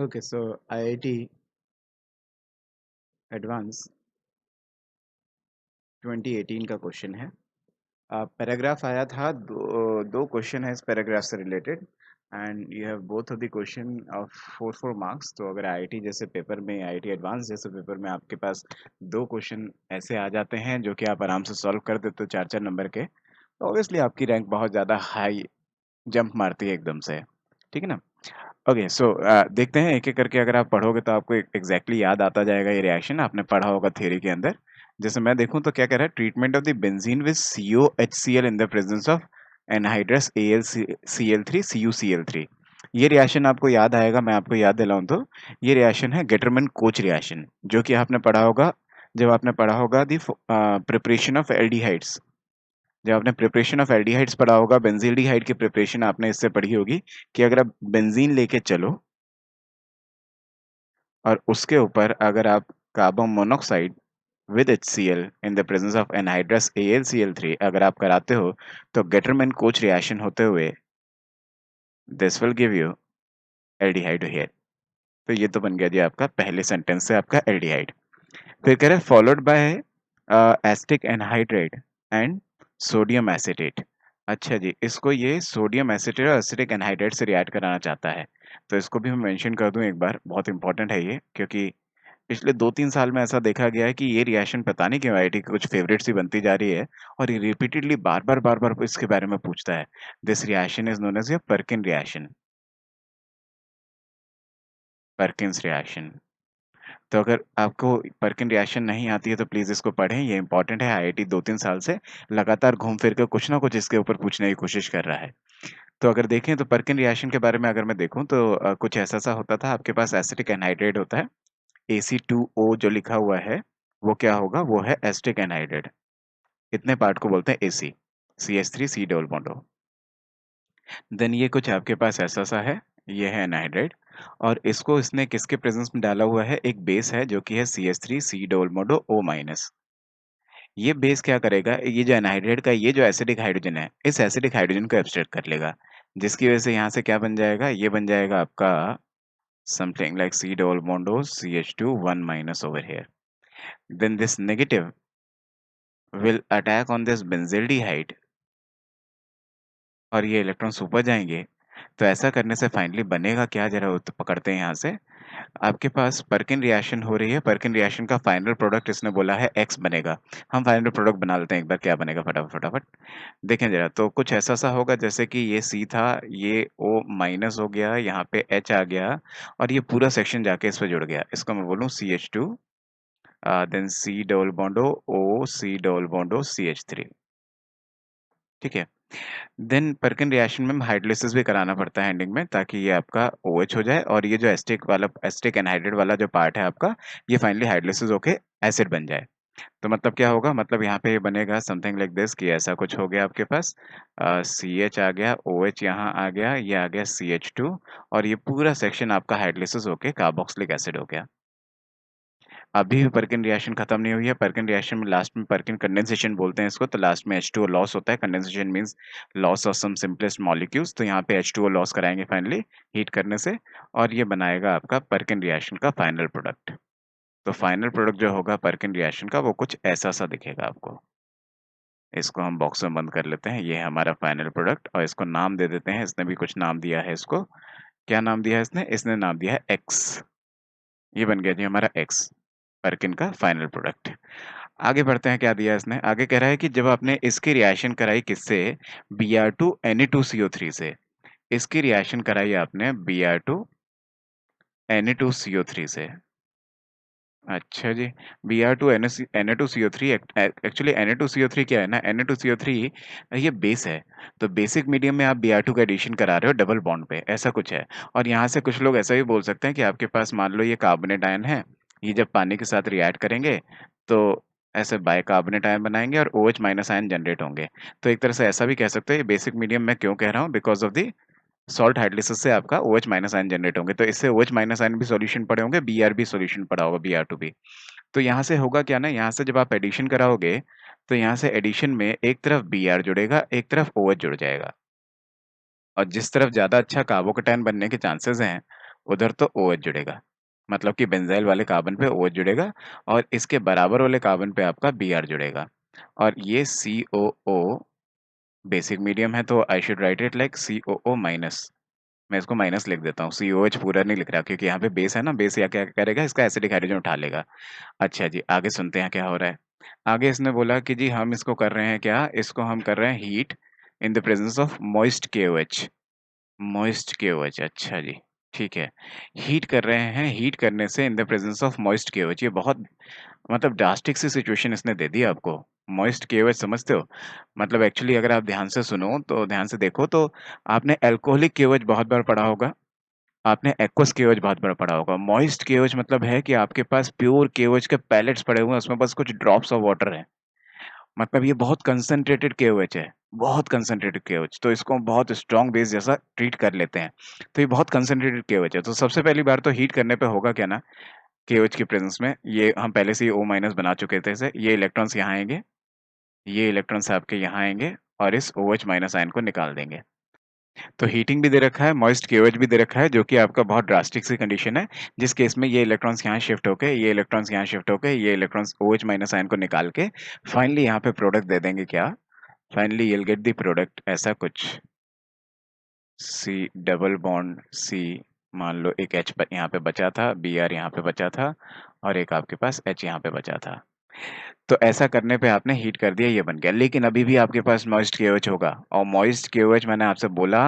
Okay, सो IIT advance 2018 का question है। Paragraph आया था, दो क्वेश्चन है इस पैराग्राफ से related and you have both of the question of 4 marks. तो अगर आईआईटी जैसे पेपर में, आईआईटी एडवांस जैसे पेपर में आपके पास दो क्वेश्चन ऐसे आ जाते हैं जो कि आप आराम से सॉल्व कर देते हो 4-4 नंबर के, तो ऑब्वियसली आपकी रैंक बहुत ज़्यादा हाई जंप मारती है एकदम से। ठीक है ना? ओके, सो देखते हैं एक एक करके। अगर आप पढ़ोगे तो आपको एग्जैक्टली याद आता जाएगा ये रिएक्शन, आपने पढ़ा होगा थ्योरी के अंदर। जैसे मैं देखूं तो क्या कह रहा है, treatment of the benzene with COHCl in the presence of anhydrous AlCl3 CuCl3। ये रिएक्शन आपको याद आएगा, मैं आपको याद दिलाऊं तो ये रिएक्शन है गेटरमैन कोच रिएक्शन, जो कि आपने पढ़ा होगा जब आपने पढ़ा होगा दी प्रिपरेशन ऑफ एल्डिहाइड्स। जब आपने प्रिपरेशन ऑफ एल्डिहाइड्स पढ़ा होगा, बेंजील्डिहाइड की प्रिपरेशन आपने इससे पढ़ी होगी कि अगर आप बेंजीन लेके चलो और उसके ऊपर अगर आप carbon monoxide with HCl in the presence of anhydrous AlCl3 अगर आप कराते हो, तो गेटरमैन कोच रिएक्शन होते हुए this will give you aldehyde here. तो ये तो बन गया जी आपका पहले सेंटेंस से आपका एल्डिहाइड। फिर कह रहे हैं followed by acetic anhydride and sodium acetate. अच्छा जी, इसको ये सोडियम एसिटेट और एसिटिक एनहाइड्राइड से रिएक्ट कराना चाहता है। तो इसको भी मैं मेंशन कर दूं एक बार, बहुत इंपॉर्टेंट है ये, क्योंकि पिछले 2-3 साल में ऐसा देखा गया है कि ये रिएक्शन पता नहीं क्यों आईआईटी की कुछ फेवरेट सी बनती जा रही है और ये रिपीटेडली बार बार इसके बारे में पूछता है। This reaction is known as a Perkin reaction. Perkins reaction. तो अगर आपको पर्किन रिएक्शन नहीं आती है तो प्लीज इसको पढ़ें, ये इंपॉर्टेंट है। आईआईटी 2-3 साल से लगातार घूम फिर कर कुछ ना कुछ इसके ऊपर पूछने की कोशिश कर रहा है। तो अगर देखें तो पर्किन रिएक्शन के बारे में अगर मैं देखूं तो कुछ ऐसा सा होता था, आपके पास एसिटिक एनहाइड्रेट होता है, AC2O जो लिखा हुआ है वो क्या होगा, वो है एसिटिक एनहाइड्रेट। इतने पार्ट को बोलते हैं AC, CH3 C double bond O। Then ये कुछ आपके पास ऐसा सा है, ये है एनहाइड्राइड, और इसको इसने किसके प्रेजेंस में डाला हुआ है, एक बेस है जो कि है CH3 C double bond O minus. ये बेस क्या करेगा, ये जो एनहाइड्राइड का ये जो एसिडिक हाइड्रोजन है, इस एसिडिक हाइड्रोजन को एब्स्ट्रैक्ट कर लेगा, जिसकी वजह से यहाँ से क्या बन जाएगा, ये बन जाएगा आपका something like C double bond O CH2 1 minus over here. Then this negative will attack on this benzaldehyde और ये इलेक्ट्रॉन्स ऊपर जाएंगे। तो ऐसा करने से फाइनली बनेगा क्या, जरा वो तो पकड़ते हैं यहाँ से। आपके पास पर्किन रिएक्शन हो रही है, पर्किन रिएक्शन का फाइनल प्रोडक्ट इसने बोला है X बनेगा। हम फाइनल प्रोडक्ट बना लेते हैं एक बार, क्या बनेगा फटाफट फटाफट देखें जरा। तो कुछ ऐसा सा होगा जैसे कि ये C था, ये O माइनस हो गया, यहाँ पे H आ गया और ये पूरा सेक्शन जाके इस पे जुड़ गया। इसको मैं बोलूँ CH2, then C double bond O C double bond O CH3। ठीक है। देन पर्किन रिएक्शन में हाइड्रोलिसिस भी कराना पड़ता है एंडिंग में, ताकि ये आपका OH हो जाए और ये जो एसिटिक एनहाइड्रेट वाला जो पार्ट है आपका, ये फाइनली हाइड्रोलिसिस होके एसिड बन जाए। तो मतलब क्या होगा, मतलब यहाँ पे ये बनेगा समथिंग लाइक दिस, कि ऐसा कुछ हो गया आपके पास, CH आ गया, OH यहाँ आ गया, ये आ गया CH2 और ये पूरा सेक्शन आपका हाइड्रोलिसिस होके कार्बोक्सिलिक एसिड हो गया। अभी भी पर्किन रिएक्शन खत्म नहीं हुई है। पर्किन रिएक्शन में लास्ट में पर्किन कंडेंसेशन बोलते हैं इसको, तो लास्ट में H2O लॉस होता है। Condensation means loss of some simplest molecules, तो यहाँ पे H2O लॉस कराएंगे फाइनली हीट करने से, और ये बनाएगा आपका पर्किन रिएक्शन का फाइनल प्रोडक्ट। तो फाइनल प्रोडक्ट जो होगा पर्किन रिएक्शन का, वो कुछ ऐसा सा दिखेगा आपको। इसको हम बॉक्स में बंद कर लेते हैं, ये है हमारा फाइनल प्रोडक्ट, और इसको नाम दे देते हैं। इसने भी कुछ नाम दिया है इसको, क्या नाम दिया है इसने, इसने नाम दिया है X। ये बन गया जी हमारा X, पर्किन का फाइनल प्रोडक्ट। आगे बढ़ते हैं, क्या दिया है इसने, आगे कह रहा है कि जब आपने इसकी रिएक्शन कराई किससे, Br2Na2CO3 से। इसकी रिएक्शन कराई आपने Br2Na2CO3 से। अच्छा जी, Br2Na2CO3 एक्चुअली Na2CO3 क्या है ना, Na2CO3 ये बेस है। तो बेसिक मीडियम में आप Br2 का एडिशन करा रहे हो डबल बॉन्ड पे, ऐसा कुछ है। और यहाँ से कुछ लोग ऐसा भी बोल सकते हैं कि आपके पास मान लो ये कार्बोनेट आयन है, ये जब पानी के साथ रिएक्ट करेंगे तो ऐसे बाइकार्बोनेट आयन बनाएंगे और OH माइनस आयन जनरेट होंगे। तो एक तरह से ऐसा भी कह सकते हैं, ये बेसिक मीडियम मैं क्यों कह रहा हूँ, because of the salt hydrolysis से आपका OH माइनस आयन जनरेट होंगे। तो इससे OH माइनस आयन भी सॉल्यूशन पड़े होंगे, Br भी सॉल्यूशन पड़ा होगा, Br2 भी। तो यहाँ से होगा क्या ना, यहाँ से जब आप एडिशन कराओगे तो यहाँ से एडिशन में एक तरफ Br जुड़ेगा, एक तरफ OH जुड़ जाएगा, और जिस तरफ ज्यादा अच्छा कार्बोकेटायन बनने के चांसेस हैं उधर तो OH जुड़ेगा। मतलब कि बेंज़ाइल वाले कार्बन पे OH जुड़ेगा और इसके बराबर वाले कार्बन पे आपका Br जुड़ेगा। और ये COO बेसिक मीडियम है तो I should write it like COO minus. मैं इसको माइनस लिख देता हूँ, COH पूरा नहीं लिख रहा क्योंकि यहाँ पे बेस है ना, बेस या क्या करेगा, इसका एसिडिक हाइड्रोजन उठा लेगा। अच्छा जी, आगे सुनते हैं क्या हो रहा है। आगे इसने बोला कि जी हम इसको कर रहे हैं क्या, इसको हम कर रहे हैं heat in the presence of moist KOH। Moist KOH, अच्छा जी, ठीक है। हीट कर रहे हैं, हीट करने से in the presence of moist KOH, ये बहुत मतलब ड्रास्टिक सी सिचुएशन इसने दे दी आपको। मॉइस्ट KOH समझते हो? मतलब एक्चुअली अगर आप ध्यान से सुनो तो ध्यान से देखो तो आपने अल्कोहलिक KOH बहुत बार पढ़ा होगा, आपने एक्वस केओएच बहुत बार पढ़ा होगा। मॉइस्ट केओएच मतलब है कि आपके पास प्योर केओएच के पैलेट्स पड़े हुए हैं, उसमें बस कुछ ड्रॉप्स ऑफ वाटर है। मतलब ये बहुत कंसंट्रेटेड केओएच है, बहुत कंसंट्रेटेड केओएच, तो इसको हम बहुत स्ट्रॉन्ग बेस जैसा ट्रीट कर लेते हैं। तो ये बहुत कंसंट्रेटेड केओएच है। तो सबसे पहली बार तो हीट करने पे होगा क्या ना, केओएच की प्रेजेंस में ये हम पहले से ही O माइनस बना चुके थे इसे, ये इलेक्ट्रॉन्स यहाँ आएंगे, ये इलेक्ट्रॉन्स आपके यहाँ आएंगे और इस OH माइनस आयन को निकाल देंगे। तो हीटिंग भी दे रखा है, मॉइस्ट केओएच भी दे रखा है, जो कि आपका बहुत ड्रास्टिक सी कंडीशन है, जिस केस में ये इलेक्ट्रॉन्स यहाँ शिफ्ट होके, ये इलेक्ट्रॉन्स यहाँ शिफ्ट होके, ये इलेक्ट्रॉन्स OH माइनस आयन को निकाल के फाइनली यहाँ पे प्रोडक्ट दे देंगे क्या? Finally you'll get the product ऐसा कुछ, C डबल बॉन्ड C, मान लो एक H यहाँ पे बचा था, Br यहाँ पे बचा था और एक आपके पास H यहाँ पे बचा था। तो ऐसा करने पे आपने हीट कर दिया, ये बन गया। लेकिन अभी भी आपके पास मॉइस्ट केओएच होगा और मॉइस्ट केओएच मैंने आपसे बोला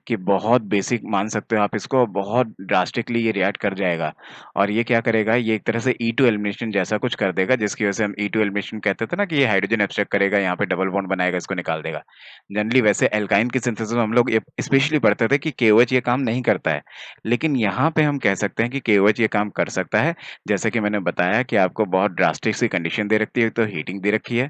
कि बहुत बेसिक मान सकते हो आप इसको, बहुत ड्रास्टिकली ये रिएक्ट कर जाएगा और ये क्या करेगा, ये एक तरह से E2 एलिमिनेशन जैसा कुछ कर देगा, जिसकी वजह से हम E2 एलिमिनेशन कहते थे ना कि ये हाइड्रोजन एब्स्ट्रैक्ट करेगा, यहाँ पे डबल बॉन्ड बनाएगा, इसको निकाल देगा। जनरली वैसे एल्काइन की सिंथेसिस में हम लोग स्पेशली पढ़ते थे कि केओएच ये काम नहीं करता है, लेकिन यहाँ पे हम कह सकते हैं कि केओएच ये काम कर सकता है। जैसे कि मैंने बताया कि आपको बहुत ड्रास्टिक सी कंडीशन दे रखी है, तो हीटिंग दे रखी है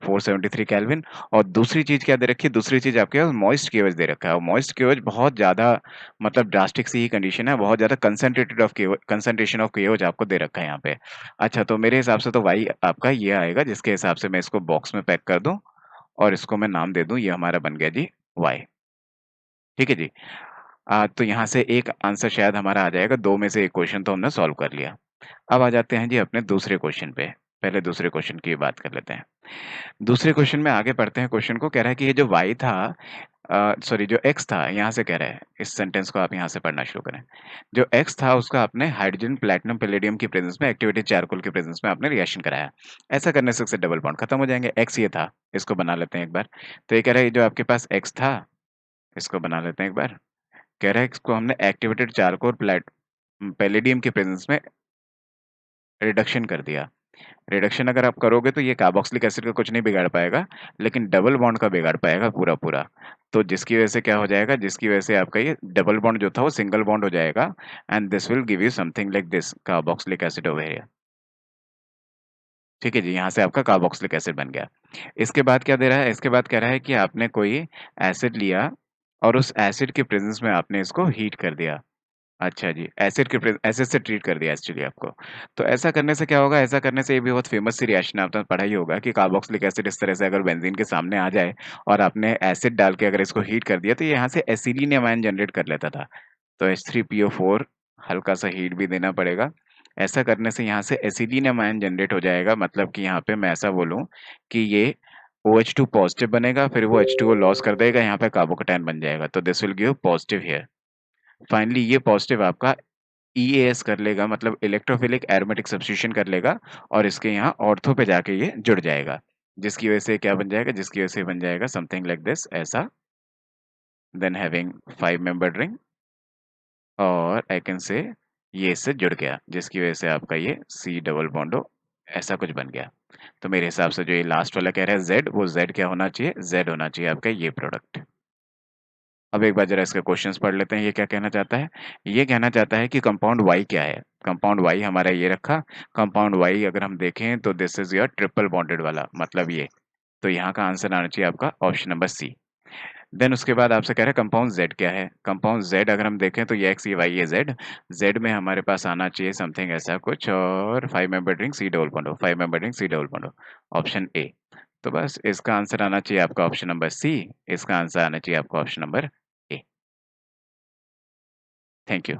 473 केल्विन, और दूसरी चीज क्या दे रखी है, दूसरी चीज आपके पास मॉइस्ट केओएच दे रखा है और मॉइस्ट केओएच बहुत ज्यादा मतलब ड्रास्टिक सी ही कंडीशन है, बहुत ज्यादा concentrated of KOH, concentration of KOH आपको दे रखा है यहाँ पे। अच्छा, तो मेरे हिसाब से तो वाई आपका ये आएगा, जिसके हिसाब से मैं इसको बॉक्स में पैक कर दूं और इसको मैं नाम दे दूं, ये हमारा बन गया जी वाई। ठीक है जी। तो यहाँ से एक आंसर शायद हमारा आ जाएगा, दो में से एक क्वेश्चन तो हमने सॉल्व कर लिया। अब आ जाते हैं जी अपने दूसरे क्वेश्चन पे। पहले दूसरे क्वेश्चन की बात कर लेते हैं। दूसरे क्वेश्चन में आगे बढ़ते हैं। क्वेश्चन को कह रहा है कि ये जो y था, सॉरी जो x था, यहाँ से कह रहा है, इस सेंटेंस को आप यहाँ से पढ़ना शुरू करें। जो x था उसका आपने हाइड्रोजन, प्लैटिनम, पैलेडियम की प्रेजेंस में, एक्टिवेटेड चारकोल की प्रेजेंस में आपने रिएक्शन कराया। ऐसा करने से इससे डबल बॉन्ड खत्म हो जाएंगे। x ये था, इसको बना लेते हैं एक बार। तो ये कह रहा है जो आपके पास x था, इसको बना लेते हैं एक बार। कह रहा है इसको हमने एक्टिवेटेड चारकोल पैलेडियम के प्रेजेंस में रिडक्शन कर दिया। रिडक्शन अगर आप करोगे तो ये कार्बोक्सिलिक एसिड का कुछ नहीं बिगाड़ पाएगा, लेकिन डबल बॉन्ड का बिगाड़ पाएगा पूरा पूरा। तो जिसकी वजह से क्या हो जाएगा, जिसकी वजह से आपका ये डबल बॉन्ड जो था वो सिंगल बॉन्ड हो जाएगा and this will give you something like this carboxylic acid over here. ठीक है जी, यहाँ से आपका कार्बोक्सिलिक एसिड बन गया। इसके बाद क्या दे रहा है, इसके बाद कह रहा है कि आपने कोई एसिड लिया और उस एसिड के प्रेजेंस में आपने इसको हीट कर दिया। अच्छा जी, एसिड से ट्रीट कर दिया एक्चुअली आपको। तो ऐसा करने से क्या होगा, ऐसा करने से ये भी बहुत फेमस सी रिएक्शन आपने पढ़ा ही होगा कि कार्बोक्सिलिक एसिड इस तरह से अगर बेंजीन के सामने आ जाए और आपने एसिड डाल के अगर इसको हीट कर दिया तो ये यहाँ से एसिलिनियम आयन जनरेट कर लेता था। तो H3PO4 हल्का सा हीट भी देना पड़ेगा। ऐसा करने से यहाँ से एसिलिनियम आयन जनरेट हो जाएगा, मतलब कि यहाँ पे मैं ऐसा बोलूँ कि ये OH2 पॉजिटिव बनेगा, फिर वो H2O लॉस कर देगा, यहाँ पे कार्बोकैटायन बन जाएगा, तो this will give positive here. Finally ये पॉजिटिव आपका EAS कर लेगा, मतलब इलेक्ट्रोफिलिक एरोमेटिक सब्स्टिट्यूशन कर लेगा और इसके यहाँ ऑर्थो पे जाके ये जुड़ जाएगा, जिसकी वजह से क्या बन जाएगा, जिसकी वजह से बन जाएगा समथिंग लाइक दिस ऐसा, देन हैविंग 5 मेंबर्ड रिंग, और आई कैन से ये इससे जुड़ गया, जिसकी वजह से आपका ये C डबल बॉन्डो ऐसा कुछ बन गया। तो मेरे हिसाब से जो ये लास्ट वाला कह रहा है Z, वो Z क्या होना चाहिए, Z होना चाहिए आपका ये प्रोडक्ट। अब एक बार जरा इसके क्वेश्चंस पढ़ लेते हैं, ये क्या कहना चाहता है। ये कहना चाहता है कि कंपाउंड वाई क्या है। कंपाउंड वाई हमारा ये रखा, कंपाउंड वाई अगर हम देखें तो this is your triple bonded वाला, मतलब ये। तो यहाँ का आंसर आना चाहिए आपका ऑप्शन नंबर सी। देन उसके बाद आपसे कह रहे हैं कंपाउंड जेड क्या है। कंपाउंड जेड अगर हम देखें तो ये एक्स, ये वाई, ये जेड। जेड में हमारे पास आना चाहिए समथिंग ऐसा कुछ, और 5 member ring C double bond, 5 member ring C double bond, option A. तो बस इसका आंसर आना चाहिए आपका ऑप्शन नंबर सी, इसका आंसर आना चाहिए आपका option number A. Thank you.